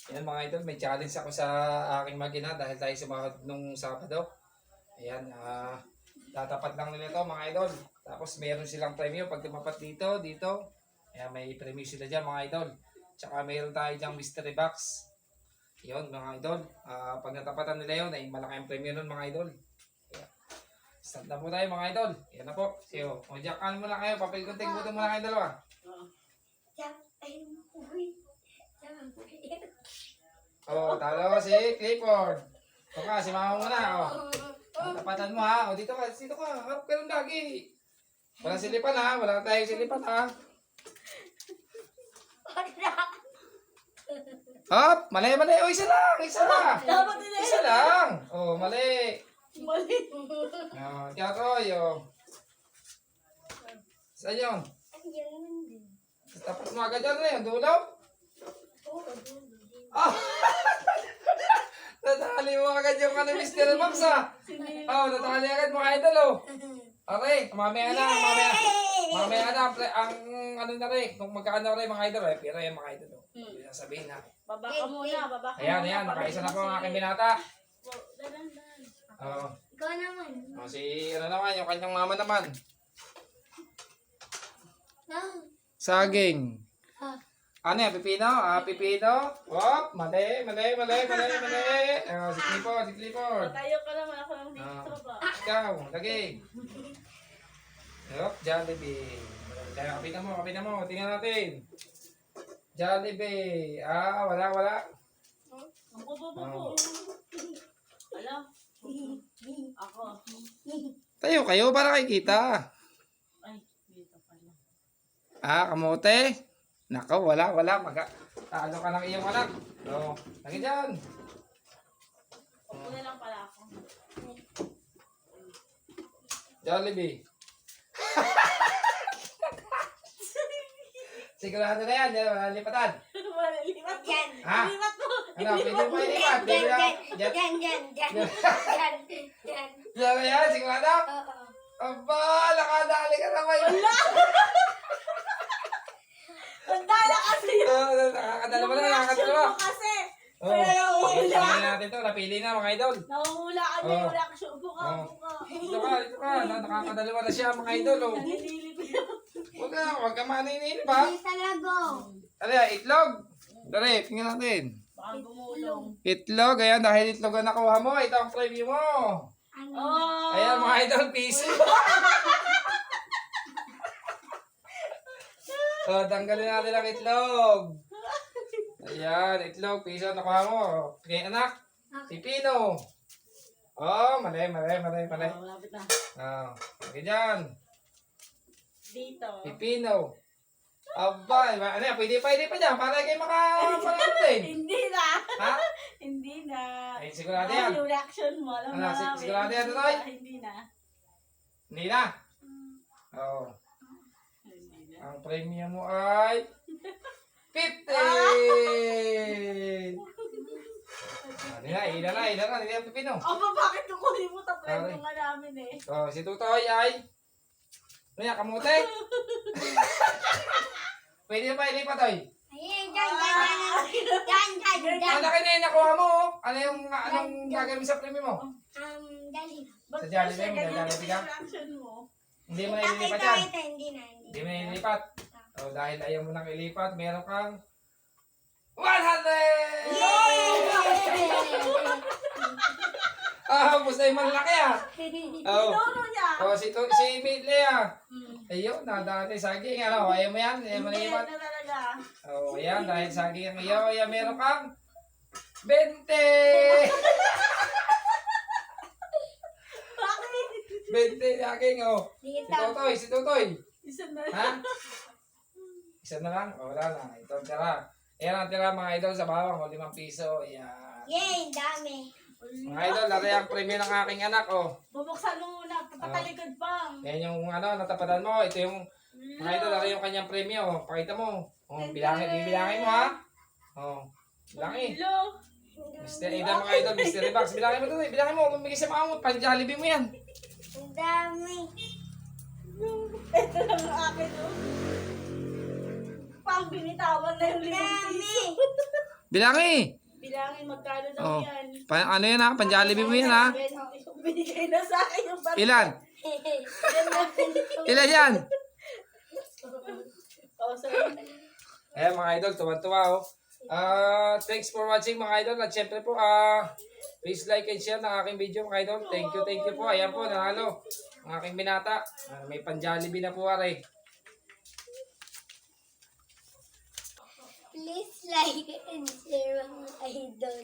Ayan mga idol, may challenge ako sa aking magina dahil tayo sumahod nung Sabado. Ayan, tatapat lang nila to mga idol. Tapos meron silang premyo pag tumapat dito, dito. Ayan, may premyo sila dyan mga idol. Tsaka meron tayo dyang mystery box. Yun mga idol, pag natapatan nila yun, ay malaki ang premyo nun mga idol. Ayan. Start na po tayo mga idol. Ayan na po. Siyo, o Jack, ano muna kayo? Papilgunting buto muna kayo dalawa. Oh, talo si Clifford. Ito ka, si mama muna. Oh. Tapatan mo ha. O dito ka, harap ka ng lagi. Walang silipan ha, wala tayong silipan ha. Hop, mali. O, isa lang. Isa lang. Oh, mali. Oh, Tiakoy, oh. Saan yun? Tapat mo agad yan na yun, dulo. Oh! Natali mo agad yung mystery box ha. Oh, natali agad mga idol oh. Okay, mamaya na. Ang ano na rin, kung magkano rin mga idol eh. Pero yung mga idol oh. Hindi na sabihin ha. Baba ka muna. Ayan, nakaisa na po ang aking binata. Oh. Ikaw naman. Oh, si ano naman, yung kanyang mama naman. Saging. Ano yan, pipino? Pipino. Hop, mali. Oh, si Clifford. Tayo ka naman ako ng dito ba? Ikaw, lagi. Hop, Jollibee. Kapitan mo. Tingnan natin. Jollibee. Wala. Bubo. Alam? Ako. Tayo kayo para kita. Ay, dito pala. Kamote. Nako, wala. Ano ka ng iyong anak? So, lagi dyan. Upo na lang pala ako. Jollibee. Sigurado na yan. Yan, wala lipatan. Lipat Yan. Ha? Lipat mo. Ano, pwede mo ilipat. Yan. Yan, sigurado? Aba, nakadali ka naman. Tandala kasi yun. Nakakadala mo na, Yung nakakadala reaction mo. mo kasi. Oh, Kaya nahuhula. pili natin to. Napili na mga idol. Nahuhula ka na yung reaction. Upo ka. Dito ka. Nakakadalawa na siya mga idol. Oh. Nililipit. Huwag ka manininin pa. Hindi talago. Ano yan, itlog? Dali, tingnan natin. Baka gumulong. Itlog, ayan, dahil itlog ang nakuha mo, ito ang preview mo. Oh. Ayan mga idol, piso. So, tanggalin natin ang itlog. Ayan, itlog, piso ang nakuha mo. Okay, anak, pipino. Oh, mali. Malapit na. Okay dyan. Dito. Pipino. Aba, ano yan, pwede pa dyan, para kayo makapalatin. Hindi na. Ha? Hindi na. Ay, sigurado yan. Yung reaction mo. Alam Ano, na. sigurado yan, Totoy? Hindi na. Hindi na. Oo. Ang premium mo ay 50! Ilan na, hindi ang pipino. Aba, bakit kukunin mo tapos Sorry. nga namin eh? So, si Tutoy ay... Ano yan, kamote? Pwede ba ilipat, Toy? Ayan, yan. Ang laki na yung nakuha mo, oh. Anong gagawin mo sa premium mo? Dali. Ba't Sa Jollibee kasi mo, ganyan Jollibee ka? yung reaction mo? Hindi mo na ililipat yan. Hindi na. Hindi mo na ililipat. So, dahil ayaw mo nang ilipat, meron kang 100! Basta yung malaki ah. Oh. Tinuro niya. Si Lea. Ayun, nadali saging. Ano, ayaw mo yan? Ayaw mo na Hindi ilipat? na talaga. Oh, ayan, dahil saging ang iyo, ayan, meron kang 20! Bakit? 20 saging, oh. Si Tutoy. Isa na. Ha? Isa na lang? Oh, wala na. Ito ang tira. Ayan ang tira mga idol sa bawang, 5 piso. Ayan. Yay, dami. Mga idol, lari ang premyo ng aking anak, oh. Bubuksan mo muna. Patalikod pa. Yan yung natapatan mo. Ito yung, mga idol, lari yung kanyang premyo, oh. Pakita mo. Oh, bibilangin mo, ha? Oh, bilangin. Hello. Mr. Ida, mga idol, mystery box. Bilangin mo ito, bilangin mo. Kung bigay sa mga mo, pan-Jollibee mo yan. Ang dami. Ito lang ang akin, oh. Pang binitawan na yung 5 Dami. piso. Bilangi. Bilangin magkano daw Oh. yan. Ano yan ha? Pan-Jollibee mo yan ha? 20. Binigay na sa akin yung baril. Ilan? Ilan yan? Oh, so, Ayan mga idol, tuwa-tuwa oh. Thanks for watching mga idol. At syempre po, please like and share ng aking video mga idol. Thank you po. Ayan po, nanalo ang aking binata. May pan-Jollibee na po are. Please like and share mga idol.